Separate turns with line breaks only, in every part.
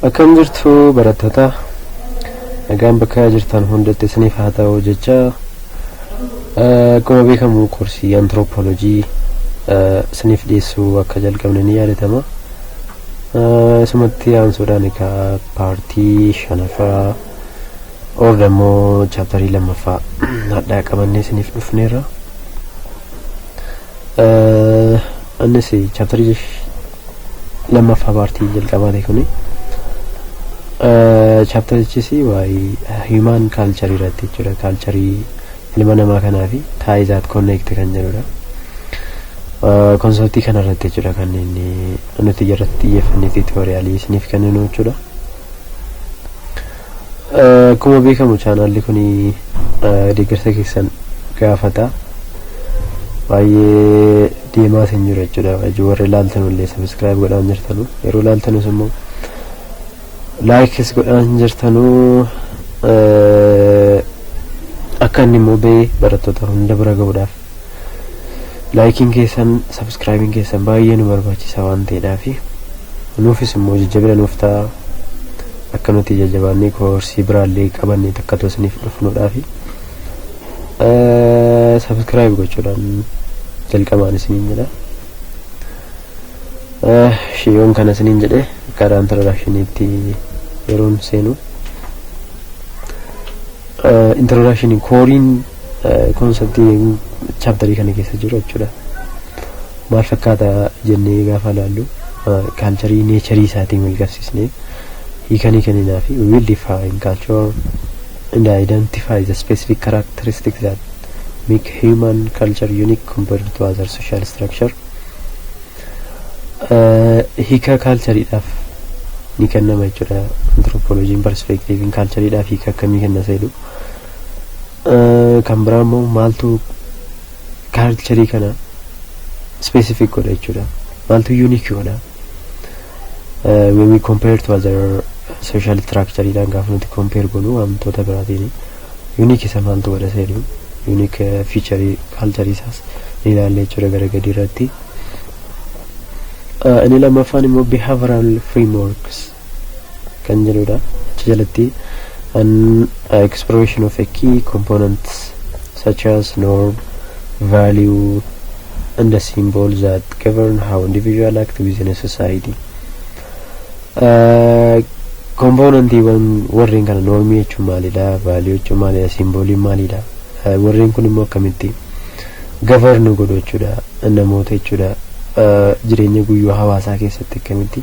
akkam jirtu barattoota nagaan bakka jirtan hundatti isiniif haa ta'u jecha akkuma beekamu koorsii anthropology isiniif dhiyeessuu akka jalqabne ni yaadatama. Isumatti aansuudhaan egaa paartii shanaffaa ordammoo chaaptarii lammaffaa hadhaa qabannee isiniif dhufneerra. Annis chaaptarii lammaffaa paartii jalqabaate kuni chapterichis waa'ee human culture irratti jechuudha. Culturii ilma namaa kanaa fi taayizaat connect kan jedhudha. Konseptii kana irratti jechuudha kan inni nuti irratti xiyyeeffannee tiitoriyaalii isiniif kenninu jechuudha. Akkuma beekamu chaanaalli kuni deeggarsa keessan gaafata. Baay'ee deemaa hin jiru jechuudha. Warri ilaaltan illee subscribe godhaan jirtanu yeroo ilaaltanus immoo likes godhaan jirtanu akka inni immoo ba'ee barattoota hunda bira ga'uudhaaf liking keessan subscribing keessan baay'ee nu barbaachisa waan ta'eedhaaf nuufis immoo jajjabina nuuf ta'a akka nuti jajjabaannee koorsii biraallee qabannee takkatoo isiniif dhufnuudhaaf subscribe gochuudhaan jalqabaan isiniin jedha. Shiyoon kana isiniin jedhe karaa introductionitti yeroon seenu introductionin kooriin konseptii chapterii kana keessa jiru jechuudha. Maal fakkaata jennee gaafa ilaallu culturii neecharii isaatiin wal qabsiisnee hiikanii kenninaa fi we will define culture and identify the specific characteristics that make human culture unique compared to other social structure. Hiika cultureedhaaf ni kennama jechuudha. Anthropology perspective in cultureedhaaf hiika akkamii kenna seedu. Kan biraa immoo maaltu culturii kana specific godha jechuudha. Maaltu unique godha. When we compare to other social structureedhaan gaafa nuti compare goonu wantoota biraatiin unique isa maaltu godha seedu. Unique feature culture isaas ni ilaalla jechuudha gara gadii irratti. Inni lammaffaan immoo behavioral frameworks kan jedhudha. Achi jalatti an exploration of a key components such as norm, value and the symbols that govern how individual act within a society. Componentiiwwan warreen kana normii jechuun maalidha, value jechuun maalidha, symboliin maalidha, warreen kun immoo akkamitti govern godhu jechuudha namoota jechuudha. Jireenya guyyuu hawaasaa keessatti akkamitti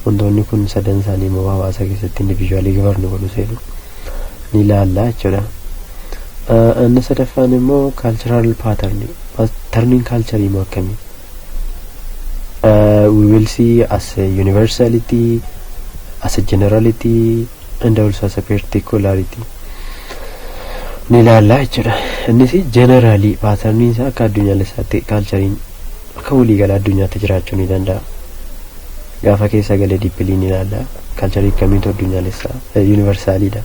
wantoonni kun sadan isaanii immoo hawaasaa keessatti individually govern godhu seedu ni ilaalla jechuudha. Inni sadaffaan immoo cultural patterning culture immoo akkamii we will see as a universality, as a generality and also as a particularity ni ilaalla jechuudha. Innis generally patterning isaa akka addunyaalessaatti culturein akka walii gala addunyaatti jiraachuu ni danda'a. Gaafa keessa galee dippiliin ilaalla culturii kamiitu addunyaalessaa universaaliidha.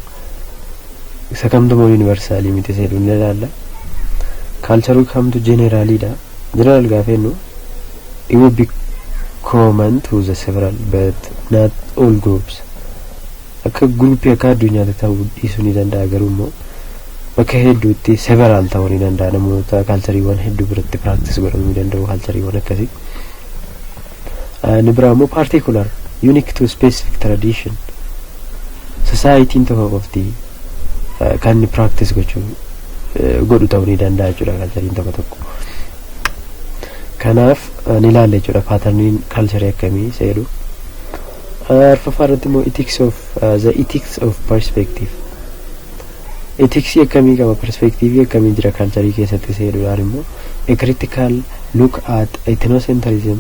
Isa kamtu moo universaalii miti seedu ni ilaalla. Culturii kamtu generaliidha. General gaafa jennu it would be common to the several but not all groups. Akka gruupii akka addunyaatti ta'uu dhiisuu ni danda'a garuu immoo bakka hedduutti several ta'uu ni danda'a. Namoota culturiiwwan hedduu biratti practice godhamuu danda'u culturiiwwan akkasii. Inni biraa immoo particular unique to specific tradition society'n tokko qofti kan inni practice godhu ta'uu ni danda'a jechuudha culturiin tokko tokko. Kanaaf ni ilaalla jechuudha patterniin culture akkamii seedu. Arfaffaa irratti immoo the ethics of perspective. Ethics akkamii qaba perspective akkamii jira culturii keessatti seeduudhaan immoo a critical look at ethnocentrism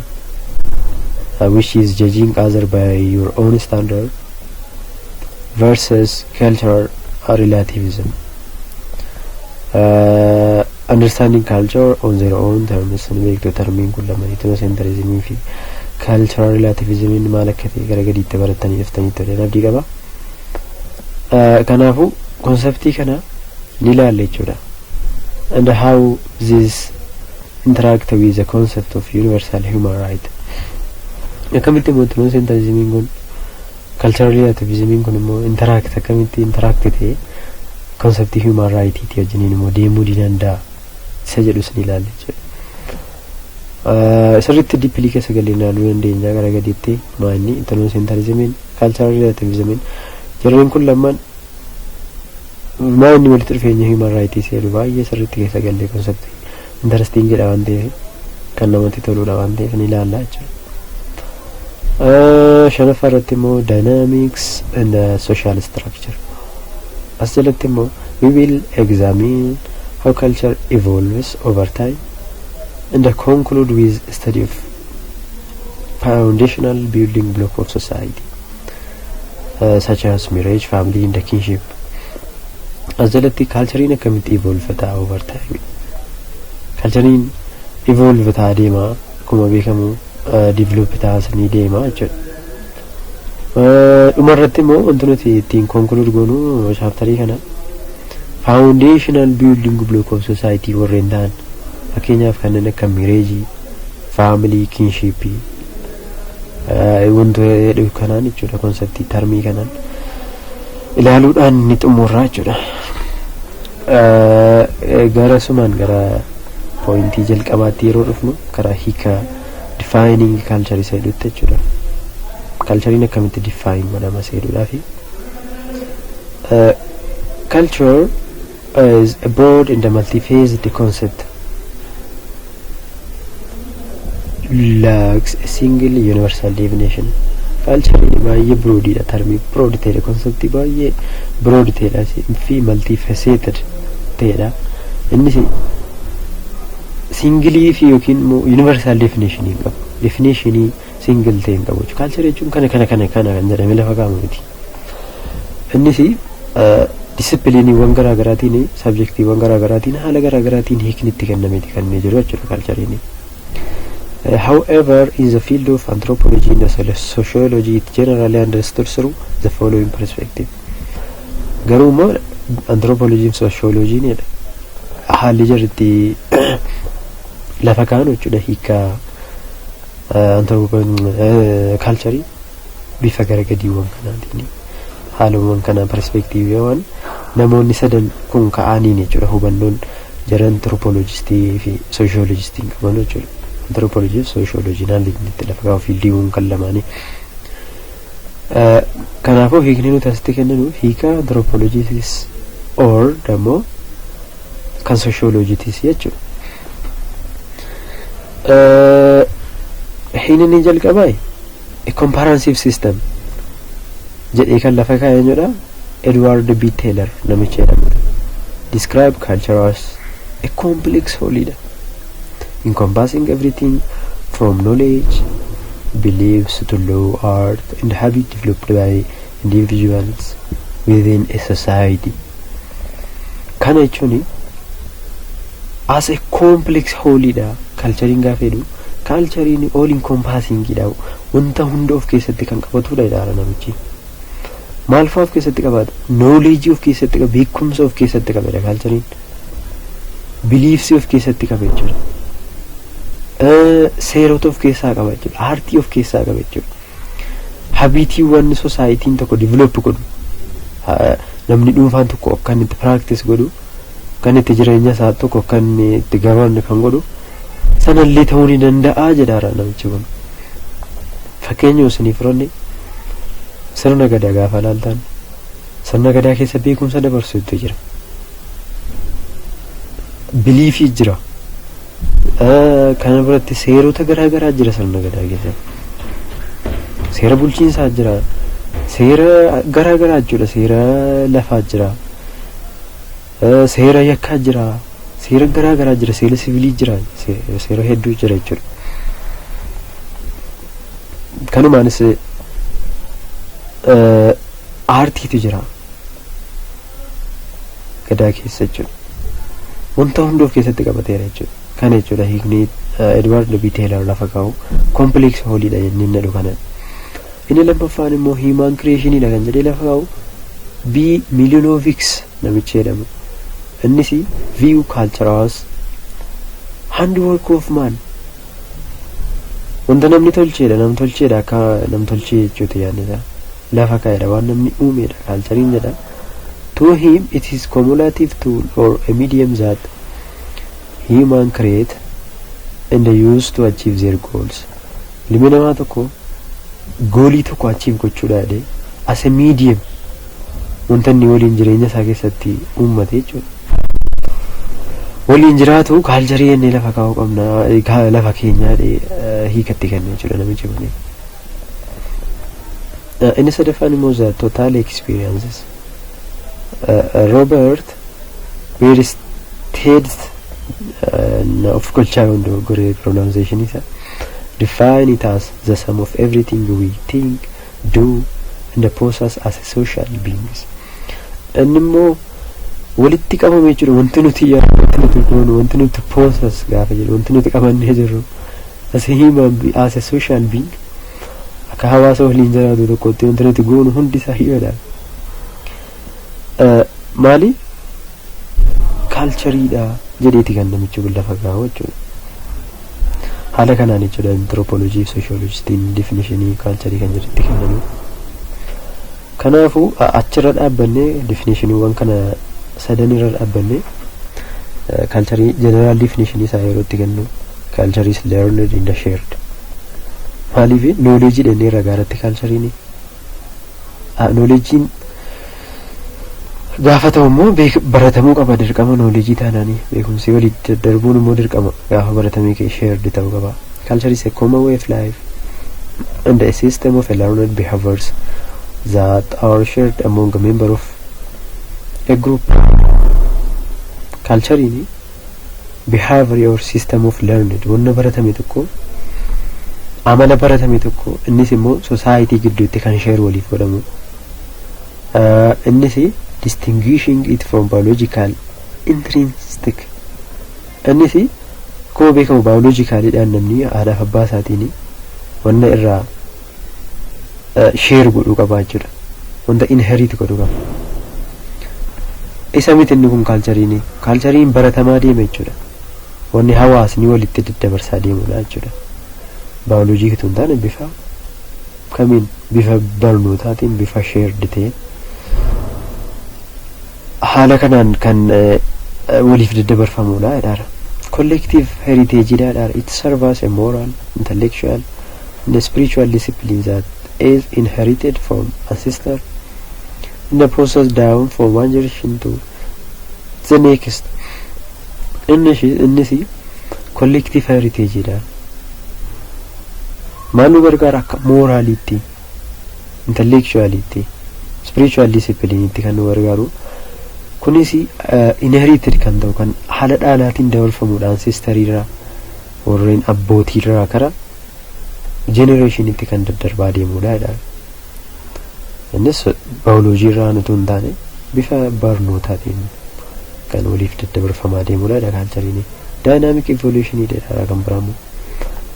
which is judging other by your own standard versus cultural relativism. Understanding culture on their own terms ni beektu termiin kun lama ethnocentrism fi cultural relativism maal akka ta'e gara gadiitti baratanii dhuftanii ta'e abdii qaba. Kanaafuu konseptii kana ni ilaalla jechuudha. And how this interact with the concept of universal human right. Akkamitti mootummaan seentalizimiin kun cultural relativism kun immoo interact akkamitti interact ta'e concept human right ti wajjiniin immoo deemuu danda'a isa jedhus ni ilaalla jechuudha. Sirriitti dippilii keessa galee ilaaluu dandeenya gara gadiitti maanni ethnocentralism cultural relativism jarreen kun lamaan maanni walitti dhufeenya human right jedhu baay'ee sirriitti keessa galee concept interesting jedha waan ta'eef kan namatti toludha waan ta'eef ni ilaalla jechuudha. Shanaffaa irratti immoo dynamics and social structure. As jalatti immoo we will examine how culture evolves over time and conclude with study of foundational building block of society such as marriage, family and kinship. As jalatti culturein akkamitti evolve ta'a over time. Culturein evolve ta'a deema akkuma beekamu develop taasanii deema jechuudha. Dhumarratti immoo wanti nuti ittiin conclude goonu chapterii kana foundational building block of society warreen ta'an fakkeenyaaf kanneen akka marriage, family, kinship wantoota jedhu kanaan jechuudha concept termii kanaan ilaaluudhaan ni xumurra jechuudha. Gara sumaan gara pointii jalqabaatti yeroo dhufnu karaa hiika defining culture isa jedhutti jechuudha. Culturein akkamitti define godhama isa jedhuudhaafi culture is a broad and multi-phased concept lacks a single universal definition. Culture baay'ee broadidha termii broad ta'edha conceptii baay'ee broad ta'edha fi multi-faceted ta'edha. Innis singilii fi yookiin universal definition hin qabu. Definitionii single ta'e hin qabu. Culture jechuun kana kan jedhamee lafa kaa'amu miti. Innis discipliniiwwan garaa garaatiin subjectiiwwan garaa garaatiin haala garaa garaatiin hiikni itti kennameeti kan inni jiru jechuudha culturein. However, in the field of anthropology and sociology, it generally understood through the following perspective. Garuu anthropology and sociology ni haalli jirti lafa kaa'an jechuudha hiika culture bifa garagadiiwwan kanaatiin haalawwan kana perspective waan namoonni sadan kun ka'aniin jechuudha hubannoon jara anthropologistii fi sociologistiin qaban jechuudha. Anthropology sociology naalli itti lafa kaa'u fiildiiwwan kan lamaanii. Kanaafuu hiikni nuti asitti kenninu hiika anthropologitis or dammoo kan sociologitis jechuudha. Hiinni jalqabaa a comprehensive system jedhee kan lafa kaa'e jedha Edward B. Taylor namicha jedhamudha. Describe culture as a complex wholedha encompassing everything from knowledge, beliefs to law, art and habit developed by individuals within a society. Kana jechuun as a complex wholedha culturein gaafedhu culturein all encompassing dha wanta hunda of keessatti kan qabatudha jedha namichi. Maal fa'aa of keessatti qabata? Knowledge of keessatti qaba, beekumsa of keessatti qaba culturein. Beliefs of keessatti qaba jechuudha. Seerota of keessaa qaba jechuudha. Aartii of keessaa qaba jechuudha. Habitiiwwan society'n tokko develop godhu namni dhuunfaan tokko kan itti practice godhu kan itti jireenya isaa tokko kan itti gabaanne kan godhu sanallee ta'uu ni danda'a jedhaara namichi kun. Fakkeenyaaf isiniif roonne sirna gadaa gaafa laaltan sirna gadaa keessa beekumsa dabarsuutu jira. Biliifii jira. Kana biratti seerota garaa garaa jira sirna gadaa keessa. Seera bulchiinsaa jira. Seera garaa garaa jechuudha. Seera lafaa jira. Seera yakkaa jira. Seera garaa garaa jira. Seera siviilii jira. Seera hedduu jira jechuudha. Kanumaanis aartiitu jira gadaa keessa jechuudha. Wanta hunda of keessatti qabateera jechuudha. Kana jechuudha hiikni Edward B. Taylor lafa kaa'u complex wholedha jennee nadhu kana. Inni lammaffaan immoo human creationidha kan jedhee lafa kaa'u B. Milanovics namichi jedhamu. Innis view culture as handwork of man. Wanta namni tolcheedha, nam tolcheedha akka nam tolchee jechuuti yaadne isaa. lafa kaa'edha waan namni uumedha culturein jedha. To him it is cumulative tool or a medium that human create and use to achieve their goals. Ilmi namaa tokko goolii tokko achieve gochuudha jedhee as a medium wanta inni waliin jireenya isaa keessatti uummate jechuudha. Waliin jiraatu culture inni lafa kaa'uu qabna lafa keenyaa hiikatti kenna jechuudha namichi kun. Inni sadaffaan immoo total experiences. Robert Bierstead of culture and great pronunciation is define it as the sum of everything we think, do, and possess as a social beings. And more walitti qabame jechuudha wanti nuti yaadu wanti nuti goonu wanti nuti possess gaafa jedhu wanti nuti qabannee jirru as a human as a social being akka hawaasa waliin jiraatu tokkotti wanti nuti goonu hundi isaa himadha. Maali cultureidha jedheeti kan namichi kun lafa kaa'u jechuudha. Haala kanaan jechuudha anthropology fi sociologistiin definitionii culture kan jedhetti kennamu. Kanaafuu achirra dhaabbannee definitioniiwwan kana sadan irra dhaabbannee culture general definition isaa yeroo itti kennu culture is learned in the shared. Maaliif knowledge dhennee ragaaratti cultureini knowledgein gaafa ta'u immoo baratamuu qaba dirqama knowledge taanaanii beekumsi walitti darbuun immoo dirqama gaafa baratamee kee shared ta'uu qaba. Culture is a common way of life and a system of learned behaviors that are shared among a member of a group. Culture ini behavior or system of learned wanna baratame tokko amala baratame tokko innis immoo society gidduutti kan share waliif godhamu. Innis distinguishing it from biological intrinsic. Innis akkuma beekamu biologically dhaan namni haadhaaf abbaa isaatiin wanna irraa share godhuu qaba jechuudha. Wanta inherit godhuu qaba. Isa miti inni kun culturein baratamaa deema jechuudha. Wanni hawaasni walitti daddabarsaa deemudha jechuudha. Bioloojii tun taane bifa kamiin bifa barnootaatiin bifa shared ta'een haala kanaan kan waliif daddabarfamudha jedhaara. Collective heritage jedhaara. It serves as a moral, intellectual and spiritual discipline that is inherited from ancestors in the process down from one generation to the next. Innis collective heritage jedha. Maal nu gargaara akka morality, intellectuality, spiritual discipline itti kan nu gargaaru. Kunis inherited kan ta'u kan haala dhaalaatiin dabarfamudha ancestor irraa warreen abbootii irraa kara generation itti kan daddarbaa deemudha jedha. Innis bioloojii irraa nutu hin taane bifa barnootaatiin kan waliif daddabarfamaa deemudha jedha culturein. Dynamic evolution jedha kan biraamu.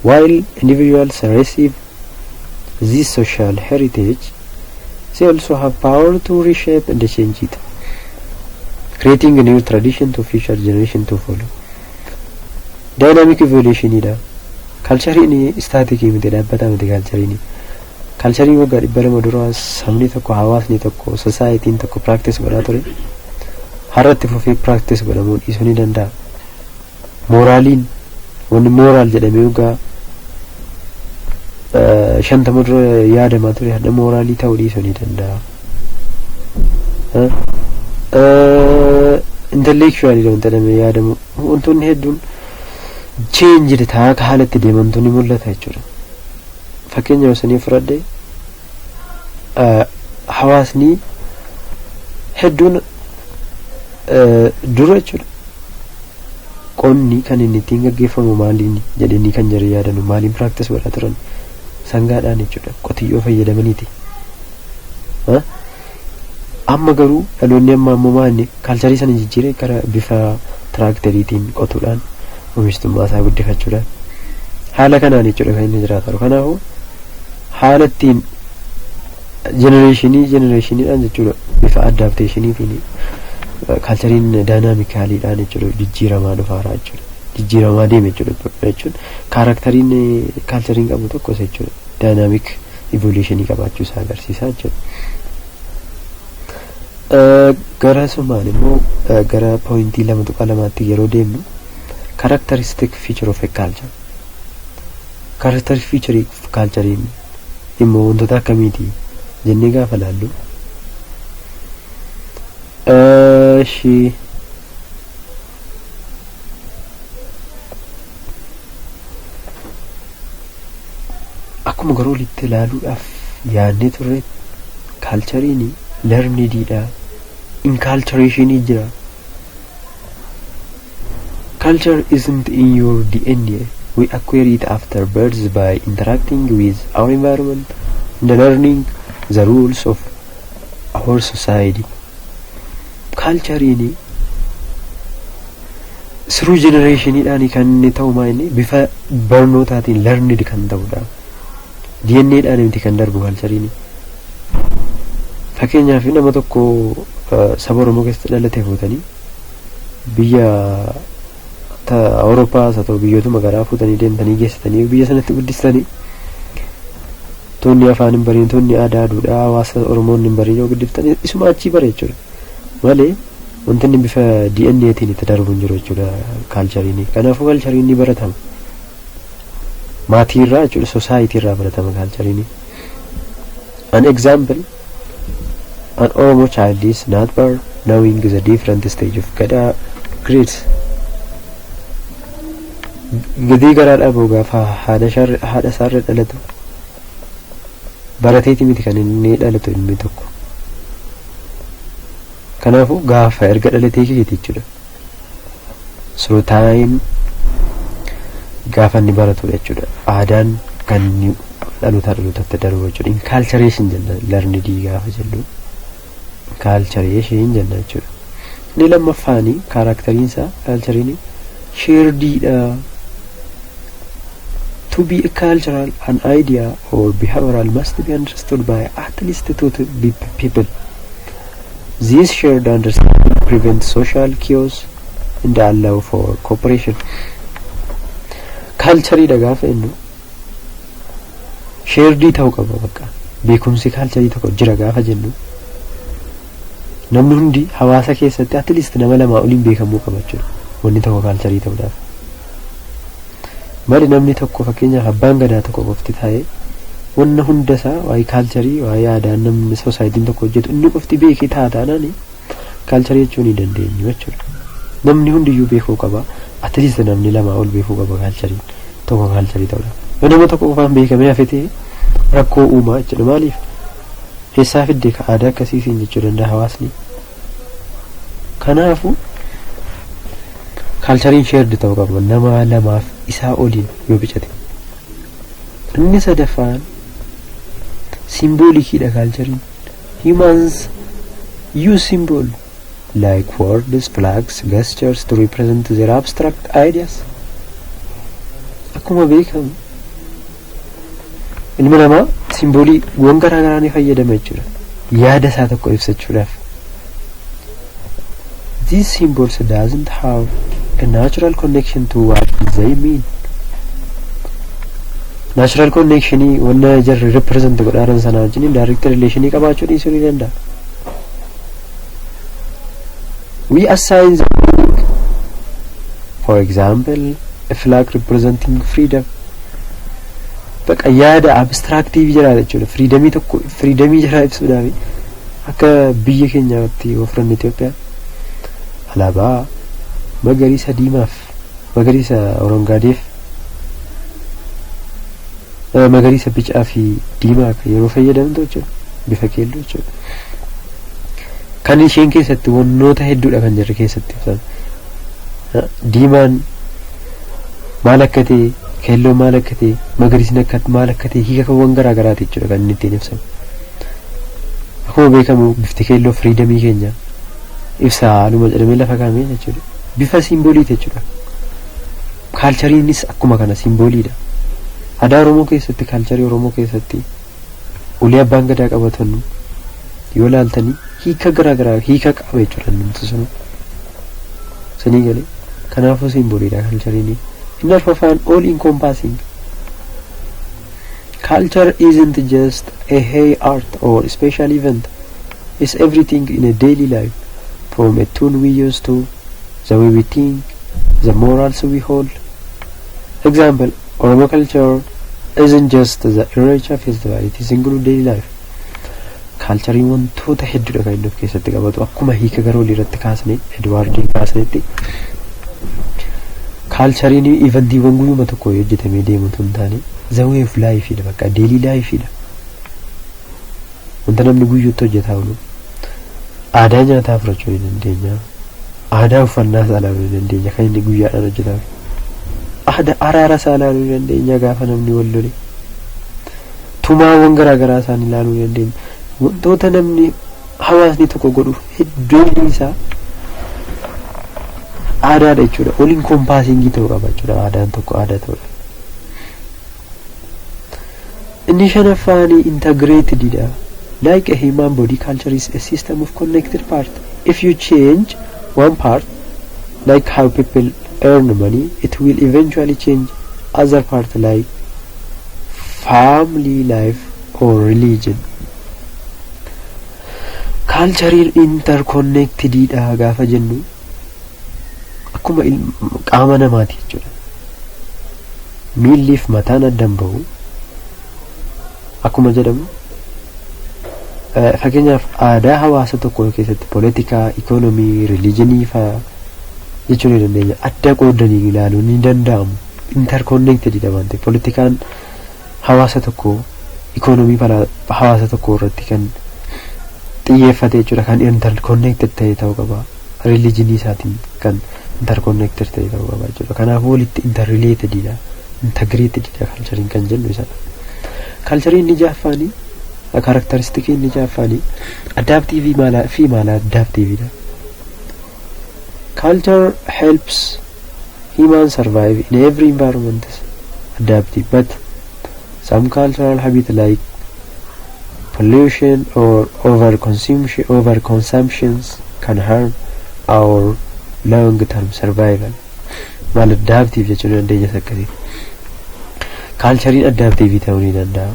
While individuals receive this social heritage, they also have power to reshape and change it, creating a new tradition to future generation to follow. Dynamic evolution ida. Culturein static miti dhaabbata miti culturein. Culturein waggaa 200 dura sabni tokko hawaasni tokko societyin tokko practice godhaa ture. Har'atti fufee practice godhamuu dhiisuu ni danda'a. Moraliin wanni moral jedhamee waggaa 50 dura yaadamaa ture hadda moralii ta'uu dhiisuu ni danda'a. Intellectually wanta jedhamee yaadamu wantoonni hedduun change ta'aa akka haalatti deemantu ni mul'ata jechuudha. Fakkeenyaaf isinii fudhadhe hawaasni hedduun dura jechuudha qonni kan inni ittiin gaggeeffamu maaliin jedhanii kan jiru yaadanu maaliin practice godhaa turan sangaadhaan jechuudha qotiyyoo fayyadamaniiti. Amma garuu dhaloonni amma ammoo maanni culture sana jijjiiree gara bifa tiraakteriitiin qotuudhaan oomishtummaa isaa guddifachuudhaan haala kanaan jechuudha kan inni jiraatu. Kanaafuu haala ittiin generationidhaan jechuudha bifa adaptationii culturein dynamicaliidhaan jechuudha jijjiiramaa dhufaaraa jechuudha. Jijjiiramaa deeme jechuudha jechuun karakteriin culturein qabu tokkos jechuudha dynamic evolutionii qabaachuu isaa agarsiisa jechuudha. Gara sumaan immoo gara pointii 2.2tti yeroo deemnu characteristic feature of a culture. Characteristic feature of culture immoo wantoota akkamiiti jennee gaafa laallu akkuma garuu walitti ilaaluudhaaf yaadnee turre culture'n learnedidha, inculturation jira. Culture isn't in your DNA. We acquire it after birth by interacting with our environment and learning the rules of our society. Culture'n through generationidhaan kan inni ta'u maayini bifa barnootaatiin learned kan ta'udha. DNAdhaan miti kan darbu culture'n. Fakkeenyaaf nama tokko saba Oromoo keessatti dhalate fuutanii biyya Awurooppaa haa ta'u biyyoota magaalaa fuutanii deemtanii geessitanii biyya sanatti guddistanii toonni afaan hin bariin toonni aadaa duudhaa hawaasa Oromoon hin bariin yoo guddiftanii isuma achii bare jechuudha malee wanti inni bifa DNAtiin itti darbu hin jiru jechuudha culture'n. Kanaafuu culture'n baratama maatii irraa jechuudha, society irraa baratama culture'n. An example, an Oromo child is not born knowing the different stage of Gadaa grades. Gadii garaadhaa boo gaafa haadha isaarra dhalatu barateeti miti kan inni dhalatu ilmi tokko. Kanaafuu gaafa erga dhalatee keeti jechuudha. So time gaafa inni baratudha jechuudha. Aadaan kan dhalootatti darbu jechuudha. Inculturation jenna learned gaafa jennu. Inculturation jenna jechuudha. Inni lammaffaanii kaaraakteriinsaa culture'n sharedidha. To be a cultural, an idea or behavioral must be understood by at least two people. This shared understanding prevents social chaos and allow for cooperation. Culture gaafa jennu shared ta'uu qaba bakka. Beekumsi culture tokko jira gaafa jennu namni hundi hawaasa keessatti at least nama lama oliin beekamuu qaba jechuudha. Wanni tokko culture ta'uudhaaf. Mali namni tokko fakkeenyaaf abbaan gadaa tokko qofti taa'ee wanna hunda isaa waa'ee culture waa'ee aadaa namni society'n tokko hojjetu inni qofti beekee taataanaan culture jechuu ni dandeenyu jechuudha. Namni hundiyyuu beekuu qaba. At least namni lama ol beekuu qaba culture tokko culture ta'uudha. Yoo nama tokko qofaan beekamee hafetee rakkoo uumaa jechuudha. Maaliif eessaa fidde ka aadaa akkasiitiin jechuu danda'a hawaasni. Kanaafuu culture'n shared ta'uu qaba nama lamaaf isaa oliin yoo bicate. Inni sadaffaan symbolikiidha culture'n. Humans use symbol like words, flags, gestures to represent their abstract ideas. Akkuma beekamu ilmi namaa simboliiwwan garaa garaa ni fayyadama jechuudha yaada isaa tokko ibsachuudhaaf. These symbols doesn't have a natural connection to what they mean. Natural connection wanna jarri represent godhaaran sana wajjin direct relation qabaachuu dhiisuu ni danda'a. We assign the meaning. For example, a flag representing freedom. Bakka yaada abstractive jira jechuudha. Freedomii tokko freedomii jira ibsuudhaaf akka biyya keenyaatti ofirranne Itoophiyaa alaabaa magariisa diimaaf magariisa orangaadeef magariisa bicaa fi diimaa yeroo fayyadamtu jechuudha bifa keelloo jechuudha. Kan isheen keessatti wannoota hedduudha kan jirre keessatti ibsan. Diimaan maal akka ta'e keelloo maal akka ta'e magariisni akka maal akka ta'e hiikawwan garaa garaati jechuudha kan inni ittiin ibsamu. Akkuma beekamu bifti keelloo firiidamii keenya ibsaa haaluma jedhamee lafa kaa'amee jechuudha. Bifa simboliiti jechuudha. Kaalchariinis akkuma kana simboliidha. Aadaa Oromoo keessatti kaalcharii Oromoo keessatti ulee abbaan gadaa qabatan yoo laaltanii hiika garaa garaa hiika qaba jechuudha namni sun. Sanii galee kanaafuu simboliidha kaalchariin. Inni arfaffaan all encompassing. Culture isn't just a hey art or special event. It's everything in a daily life, from a tune we use to the way we think, the morals we hold. Example, Oromo culture isn't just the Irrecha festival, it is included daily life. Culture wantoota hedduudha kan inni of keessatti qabatu akkuma hiika garuu irratti kaasne Edwaardiin kaasnetti culturein evendiiwwan guyyuma tokko hojjetamee deemu tun taane the way of life dha bakka daily life dha wanta namni guyyuutti hojjetaa oolu aadaa nyaataa fudhachuu ni dandeenya aadaa uffannaa ilaaluu ni dandeenya kan inni guyyaadhaan hojjetaa aadaa araara ilaaluu ni dandeenya gaafa namni wal lole tumaawwan garaagaraa isaan ilaaluu ni dandeenya wantoota namni hawaasni tokko godhu hedduun isaa aadaadha jechuudha waliin kompaasingii ta'uu qaba jechuudha aadaan tokko aadaa ta'udha inni shanaffaanii integrated dha like a human body culture is a system of connected parts if you change one part like how people earn money it will eventually change other part like family life or religion culture interconnected dha gaafa jennu akkuma qaama namaati jechuudha miilliif mataan addan bahu akkuma jedhamu fakkeenyaaf aadaa hawaasa tokko keessatti politikaa ikonomii rilijinii faa jechuun ni dandeenya adda qoodanii ilaaluun ni danda'amu interconnected dha waan ta'eef politikaan hawaasa tokko ikonomii hawaasa tokko irratti kan xiyyeeffate jechuudha kan interconnected ta'e ta'uu qaba rilijinii isaatiin kan interconnected ta'e ta'uu qaba jechuudha kanaaf walitti interrelated dha integrated dha culturein kan jennu isa culturein ni jaafaani characteristics ni jaafaani adaptive fi mala adaptive dha culture helps humans survive in every environment adaptive but some cultural habits like pollution or overconsumptions can harm our long-term survival. Mal adaptive jechuun dandeenya sakkasi. Culturein adaptive ta'uu ni danda'a.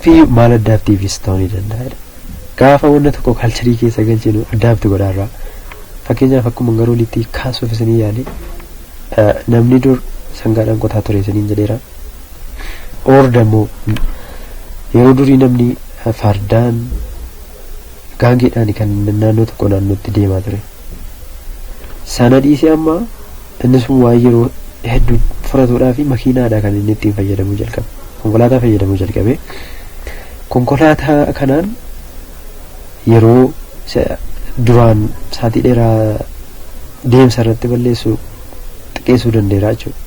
Fi mal adaptiveis ta'uu ni danda'a. Gaafa wanna tokko culture keessa galchinu adapt godhaarra. Fakkeenyaaf akkuma garuu litti kaasuuf isanii yaale namni dur sangaadhaan qotaa ture isaniin jedheera. Ordamoo yeroo durii namni fardaan gaangeedhaan kan naannoo tokko naannootti deemaa ture sana dhiisee amma innis waa yeroo hedduu furatuudhaa fi makiinaadha kan inni ittiin fayyadamuu jalqabe konkolaataa fayyadamuu jalqabe konkolaataa kanaan yeroo duraan saatii dheeraa deemsa irratti balleessuu xiqqeessuu dandeera jechuudha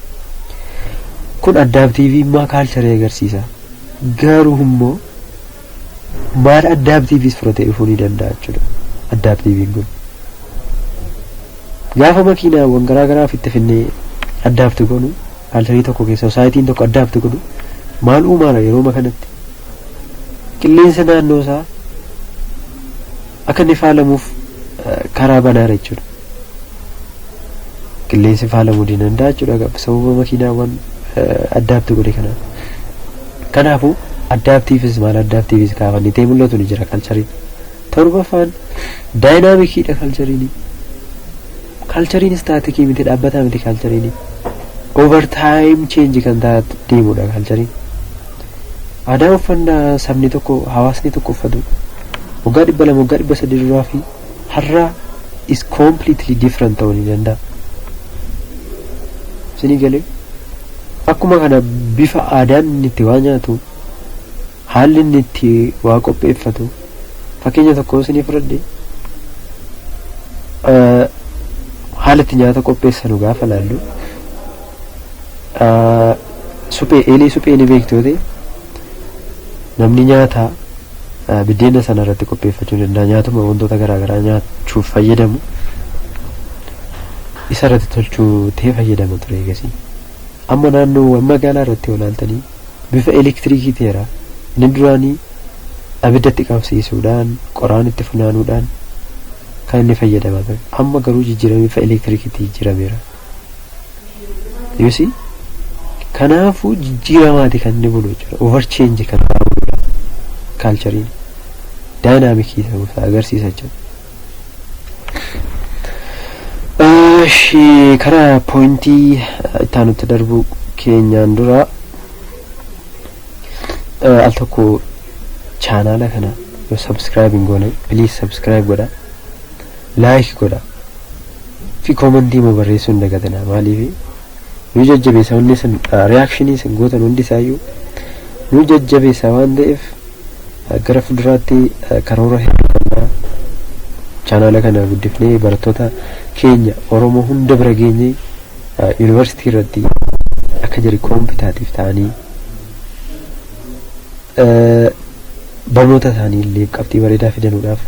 kun adaptiivummaa culture agarsiisa garuu immoo maal adaptiivis fudhatee dhufuu ni danda'a jechuudha adaptiiviin kun gaafa makiinaawwan garaagaraa ofitti finnee adapti godhu culturii tokko keessa societiin tokko adapti godhu maal uumaara yeroo kanatti qilleensa naannoo isaa akka inni faalamuuf karaa banaara jechuudha qilleensi faalamuu ni danda'a jechuudha sababa makiinaawwan adapti godhe kanaafuu adaptiivis maal adaptiivis kaafanii ta'e mul'atu ni jira culturein torbaffaan daayinaamikiidha culturein staatikii miti dhaabbataa miti culturein over time change kan taatu deemudha culturein aadaa uffannaa sabni tokko hawaasni tokko uffatu waggaa 200 waggaa 300 duraa fi har'a is completely different ta'uu ni danda'a sinii galee akkuma kana bifa aadaan inni itti waa nyaatu haalli inni itti waa qopheeffatu fakkeenya tokko isinii fudhadhe haala itti nyaata qopheessanu gaafa laallu eelee suphee ni beektu ta'e namni nyaata biddeena sana irratti qopheeffachuu danda'a nyaatuma wantoota garaagaraa nyaachuuf fayyadamu isa irratti tolchuu ta'e fayyadama ture eegasii amma naannoowwan magaalaa irratti olaaltanii bifa elektiriikii ta'eera inni duraanii abiddatti qabsiisuudhaan qoraan itti funaanuudhaan kan inni fayyadamaa ture amma garuu jijjiiramee bifa elektiriikiitti jijjiirameera yuusi Kanaafuu jijjiiramaati kan inni bulu jechuudha. Overchange kan ta'udha culture dynamicii ta'uu agarsiisa jechuudha. Karaa pointii itti darbu keenyaan dura al tokko chaanala kana yoo subscribing goone please subscribe godha, like godha fi commentii mo barreessuun dagatanaa. Maaliif nu jajjabeessa wanni san reactionii sin gootan hundi isaayyuu nu jajjabeessa waan ta'eef gara fuulduraatti karoora hedduu qabna. Chaanala kana guddifnee barattoota keenya Oromoo hunda bira geenye yuunivarsiitii irratti akka jiru kompitaatiif ta'anii barnoota isaanii illee qabxii bareedaa fidanuudhaaf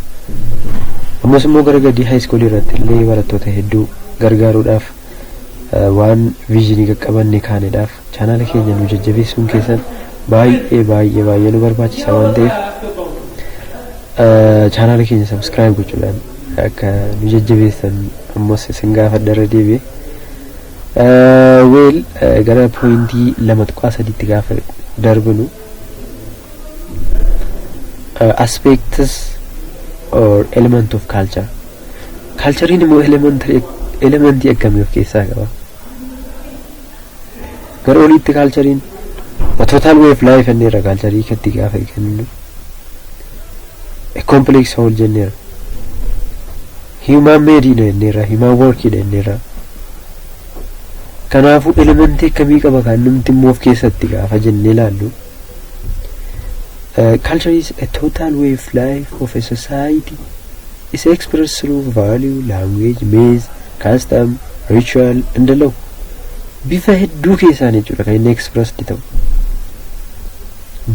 ammas immoo gara gadii high school irratti illee barattoota hedduu gargaaruudhaaf waan viizinii qaqqabanne kaanedhaaf chaanala keenya nu jajjabeessuun keessan baay'ee nu barbaachisa waan ta'eef chaanala keenya subscribe gochuudhaan akka nu jajjabeessan ammas isin gaafadha irra deebi'ee. Gara pointii 2.3 gaafa darbinu aspects or element of culture. Culturein immoo elementii akkamii of keessaa qaba? Gara oliitti culturein total way of life enneerra culturii katti gaafa kennu a complex whole jenneera, human made enneerra, human work enneerra. Kanaafuu elementii akkamii qaba kan numti immoo of keessatti gaafa jennee ilaallu culture is a total way of life of a society. It's expressed through value, language, means, custom, ritual and law. Bifa hedduu keessaan jechuudha kan inni expressed ta'u.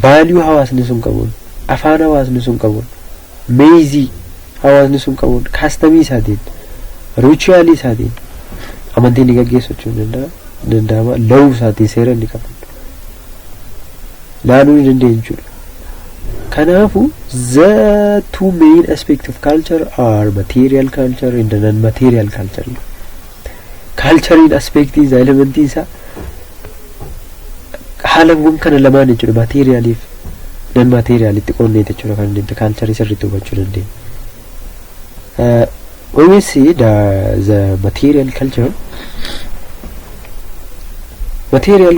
Value hawaasni sun qabuun, afaan hawaasni sun qabuun, meezii hawaasni sun qabuun, customii isaatiin, ritualii isaatiin amantiin ni gaggeessachuu danda'ama. Lawuu isaatiin seera inni qabu laaluu ni dandeenya jechuudha. Kanaafuu the two main aspects of culture are material culture and non-material culture. Culturein aspect is element isa haalawwan kana lamaan jechuudha, materialiif non-materialitti qoonnee jechuudha kan inni culture sirriitti hubachuu dandeenya. When we see the material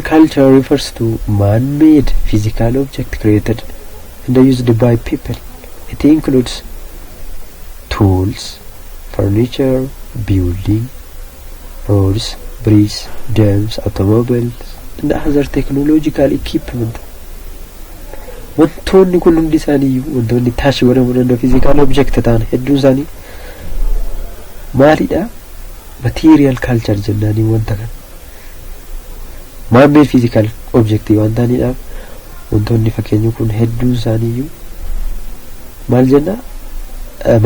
culture refers to man-made physical object created and used by people. It includes tools, furniture, building, roads, bridges, dams, automobiles, and other technological equipment. Wantoonni kun hundi isaanii wantoonni taashi godhamu danda'u physical object ta'an hedduun isaanii maalidha? Material culture jennaanii wanta kan man-made physical object waan ta'aniidhaaf wantoonni fakkeenyi kun hedduun isaaniiyyuu maal jenna?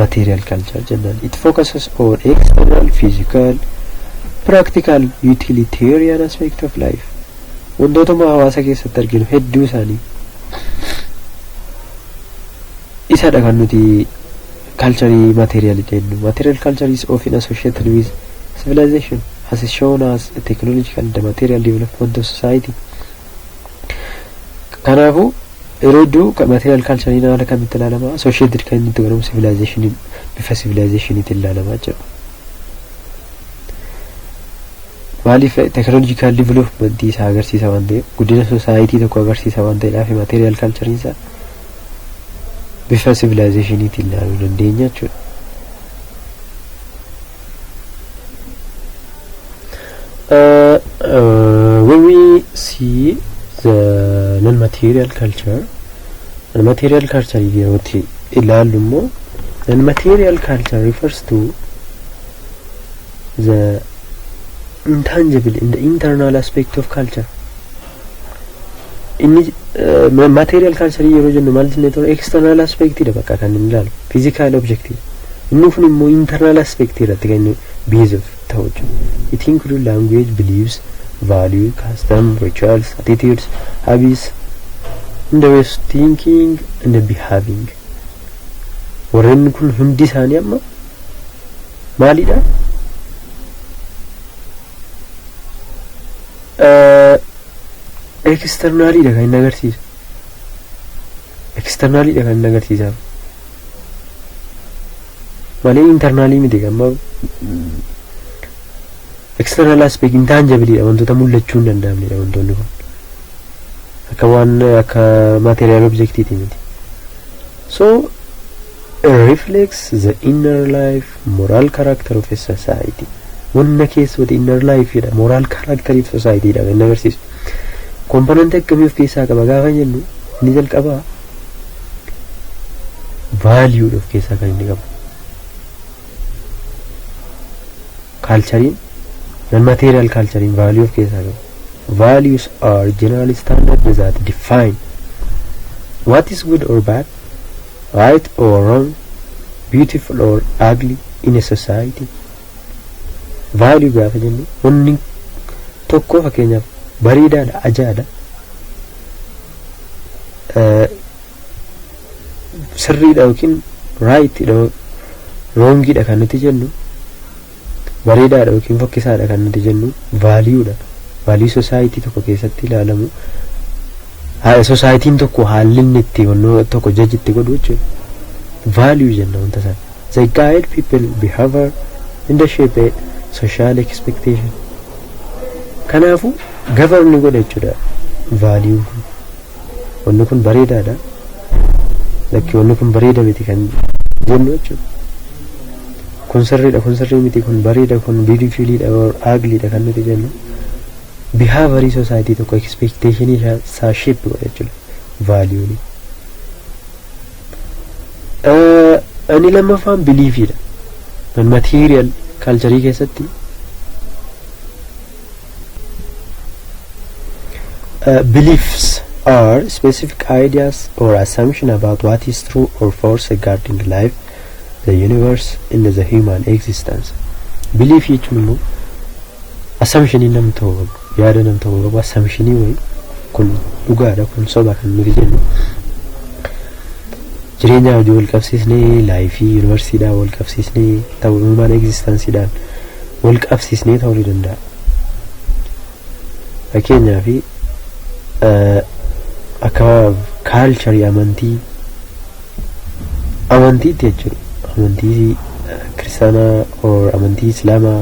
Material culture jennaan. It focuses on external, physical, practical, utilitarian aspect of life. Wantootuma hawaasa keessatti arginu hedduu isaanii isadha kan nuti culture material jennu. Material culture is often associated with civilization as is shown as a technological and material development of society. Kanaafuu yeroo hedduu material culture haala kamitti ilaalama? Associated kan inni itti godhamu civilization, bifa civilizationiitti ilaalama jechuudha. Maaliif technological development isa agarsiisa waan ta'eef, guddina society tokko agarsiisa waan ta'eef material culture isa bifa civilizationiitti ilaaluu dandeenya jechuudha. When we see the non-material culture yerootti ilaallu immoo non-material culture refers to the intangible in the internal aspect of culture. Inni material culture yeroo jennu maal jennee ture? External aspect dha bakka kan inni ilaalu, physical object. Inni kun immoo internal aspect irratti kan inni base of ta'u jechuudha. It includes language, beliefs, value, custom, rituals, attitudes, habits, and the way of thinking and behaving. Warreen kun hundi isaanii amma maalidha? externally da kan agarsiisu externally da kan agarsiisaa malee internally miti gamma external aspect intangible da wantoota mul'achuu hin danda'amne da wantoonni kun akka waan akka material object miti. So it reflects the inner life moral character of a society. Wanna case with inner life da moral character of society da kan agarsiisu component akkamii of keessaa qaba gaafa jennu ni jalqaba value of keessaa kan inni qabu culture and material culture in value of keessaa qabu. Values are general standards that define what is good or bad, right or wrong, beautiful or ugly in a society. Value gaafa jennu wanni tokko fakkeenyaaf bareedaadha ajaa'idha sirriidha yookiin raayitidha roongiidha kan nuti jennu bareedaadha yookiin fokkisaadha kan nuti jennu vaaliyuudha. Value society tokko keessatti ilaalamu society'n tokko haalli inni itti wannoo tokko jajjitti godhu jechuudha. Value jenna wanta sana. They guide people behavior in the shape social expectation. Kanaafu govern godha jechuudha value. Wanni kun bareedaadha lakki wanni kun bareeda miti kan jennu jechuudha. Kun sirriidha kun sirrii miti kun bareeda kun beautifulidha or uglyidha kan nuti jennu. Behavior society tokko expectation isaa shape godha jechuudha value ni. Ani lammaffaan beliefidha. Material culture keessatti beliefs are specific ideas or assumption about what is true or false regarding life, the universe, and the human existence. Belief jechuun immoo assumption nam ta'u yaada nam ta'u assumption way kun dhugaadha kun soba kan nuti jennu jireenya hojii wal qabsiisnee laayifii yuunivarsiidhaa wal qabsiisnee ta'uu human existenceidhaan wal qabsiisnee ta'uu danda'a. Fakkeenyaaf akka culture amantiitti jechuudha. Amantii kiristaanaa or amantii islaamaa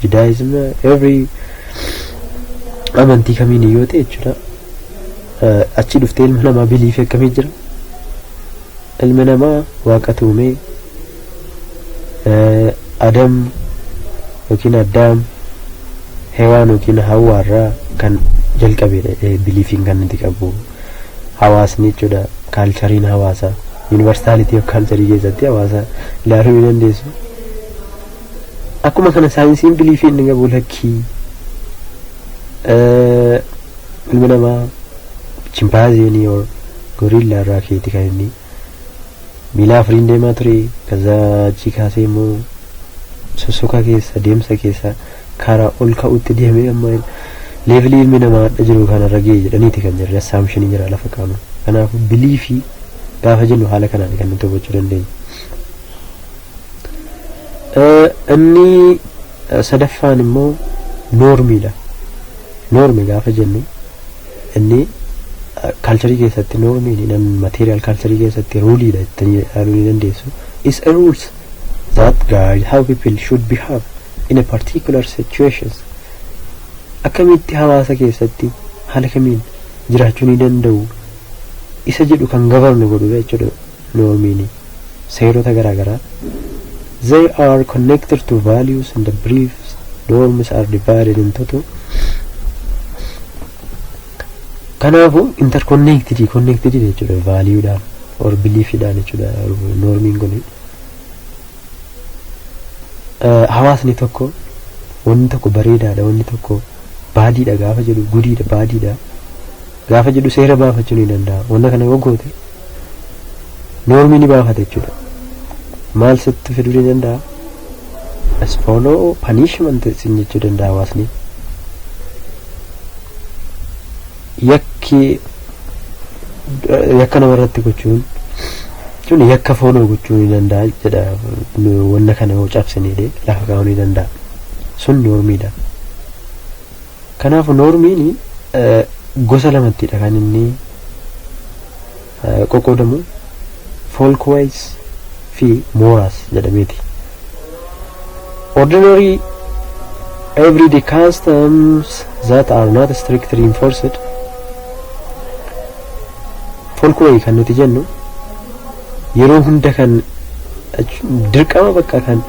judaism every amantii kamiin yoo ta'e jechuudha. Achi dhuftee ilma namaa biliif akkamii jira. Ilma namaa waaqa tuumee Adam yookiin Addaam Hewaan yookiin Hawwaarraa kan jalqabeedha biliifiin kan nuti qabu hawaasni jechuudha. Kaalchariin hawaasaa universality of culture keessatti hawaasa ilaaluu ni dandeessu. Akkuma kana saayinsiin biliifiin ni qabu lakkii ilma namaa chimpaanzii or gorilla irraa keeti kan inni miila afuriin deemaa ture kazaa achi kaasee immoo sosoka keessa deemsa keessa karaa ol ka'utti deemee amma levelii ilmi namaa jiru kanarra ga'e jedhaniiti kan jirre assumption jira lafa kaa'amu. Kanaafuu biliifii gaafa jennu haala kanaan kan nuti hubachuu dandeenya. Inni sadaffaan immoo noormiidha. Noormi gaafa jennu inni culture keessatti noormiin material culture keessatti ruuliidha jettanii ilaaluu ni dandeessu. Is a rules that guide how people should behave in a particular situations. Akkamitti hawaasa keessatti haala kamiin jiraachuu ni danda'u isa jedhu kan govern godhu jechuudha noormiin seerota garaagaraa. They are connected to values and the beliefs. Norms are divided into two. Kanaafu interconnected jechuudha valueedhaan or beliefidhaan jechuudha normiin kun. Hawaasni tokko wanni tokko bareedaadha wanni tokko baadiidha gaafa jedhu gudiidha baadiidha gaafa jedhu seera baafachuu ni danda'a. Wanna kana goggoote normii ni baafata jechuudha. Maal sitti fiduu ni danda'a? As follow punishment sin jechuu danda'a hawaasni. Yakka namarratti gochuun jechuun yakka follow gochuu ni danda'a jedha. Wanna kana yoo cabsinee lafa kaa'uu ni danda'a. Sun normiidha. Kanaafuu normiin gosa lamattidha kan inni qoqqoodamu, folkways fi moras jedhameeti. Ordinary everyday customs that are not strictly enforced. Folkway kan nuti jennu yeroo hunda kan dirqama bakka kan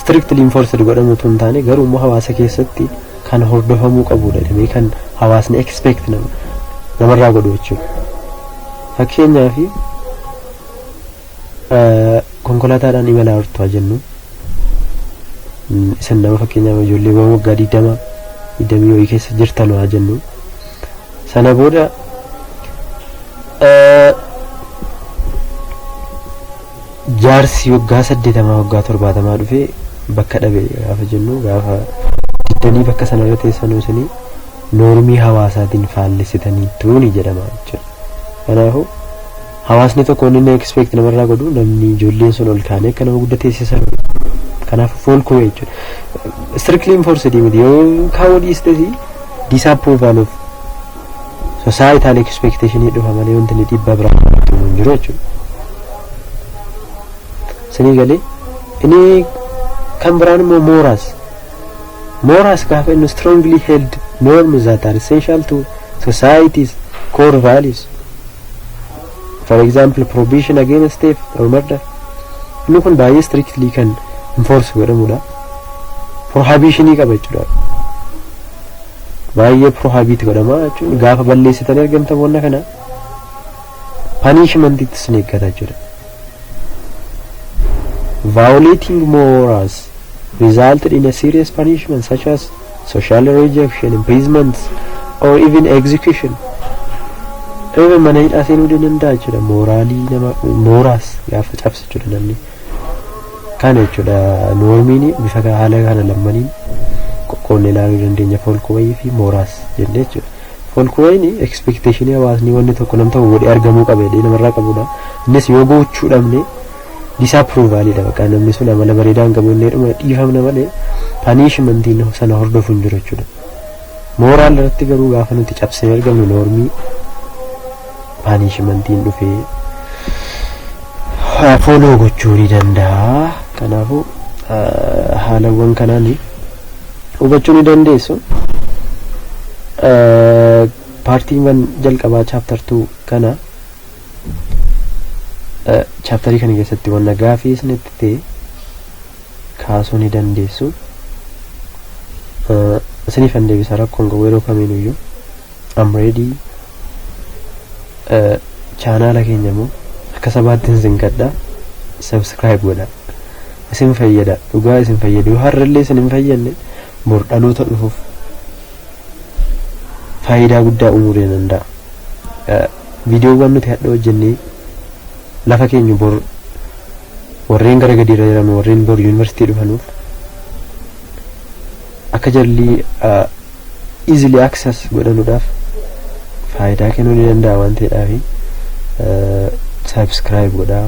strictly enforced godhamu tun taane garuu immoo hawaasa keessatti kan hordofamuu qabudha jedhamee kan hawaasni expect namarraa godhu jechuudha. Fakkeenyaaf konkolaataadhaan imalaa jirtu jennu isin nama fakkeenyaaf ijoollee waggaa 20 keessa jirtan jennu sana booda jaarsi waggaa 80 waggaa 70 dhufee bakka dhabe gaafa jennu gaafa diddanii bakka sana irra teessanuu isin noormii hawaasaatiin faallessitanii tuuni jedhama jechuudha. Kanaafuu hawaasni tokko inni expect namarraa godhu namni ijoolleen sun ol kaanee akka nama guddaa teessisan. Kanaaf folkway jechuudha. Strictly enforced miti yoo kaawoo dhiistesi disapproval of societal expectation dhufa malee wanti inni dhiibbaa biraa hin jiru jechuudha. Sanii galee inni kan biraan immoo moras gaafa inni strongly held norms that are essential to society's core values. For example, prohibition against theft or murder. Inni kun baay'ee strictly kan enforce godhamudha. Prohibition qaba jechuudha. Baay'ee prohibit godhama jechuudha. Gaafa balleessitanii argamtan wanna kana punishment itti sin eeggata jechuudha. Violating morals resulted in a serious punishment such as social rejection, imprisonment, or even execution. Even mana hidhaa seenuu danda'a jechuudha. Moraalii nama moras gaafa cabse jechuudha namni. Kana jechuudha noormiin bifa haala kana lammaniin qoqqoodnee ilaaluu dandeenya folkway fi moras jennee jechuudha. Folkwayn expectation hawaasni wanni tokko nam ta'u godhee argamuu qaba jedhee namarraa qabudha. Innis yoo gochuu dhabne disapproval dha bakka namni sun amala bareedaan qabu inni dhuma dhiifamna malee punishmentiin sana hordofu hin jiru jechuudha. Moral irratti garuu gaafa nuti cabsee argamnu noormii punishmentiin dhufee follow gochuu ni danda'a. Kanaafuu haalawwan kanaan hubachuu ni dandeessu. Paartiiwwan jalqabaa chapter 2 kana chapterii kana keessatti wanna gaafii isinitti ta'e kaasuu ni dandeessu. Isiniif an deebisa rakkoon qabu yeroo kamiinuyyuu I'm ready. Chaanaala keenya immoo akka sabaatti isin gadda subscribe godha. Isin fayyada dhugaa isin fayyadu har'allee isin hin fayyadne bor dhaloota dhufuuf faayidaa guddaa uumuu danda'a. Viidiyoowwan nuti hadha hojjennee lafa keenya bor warreen gara gadi jiran warreen bor yuunivarsiitii dhufanuuf akka jalli easily access godhanuudhaaf faayidaa kennuu ni danda'a waan ta'eedhaaf subscribe godhaa,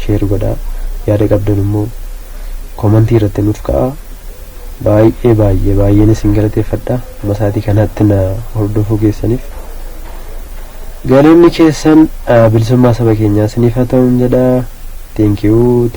share godhaa, yaada qabdan immoo commentii irratti nuuf ka'a. Baay'een isin galateeffadha. Masaatii kanatti na hordofuu keessaniif galanni keessan bilisummaa saba keenyaa isiniif haa ta'u jedha. Thank you.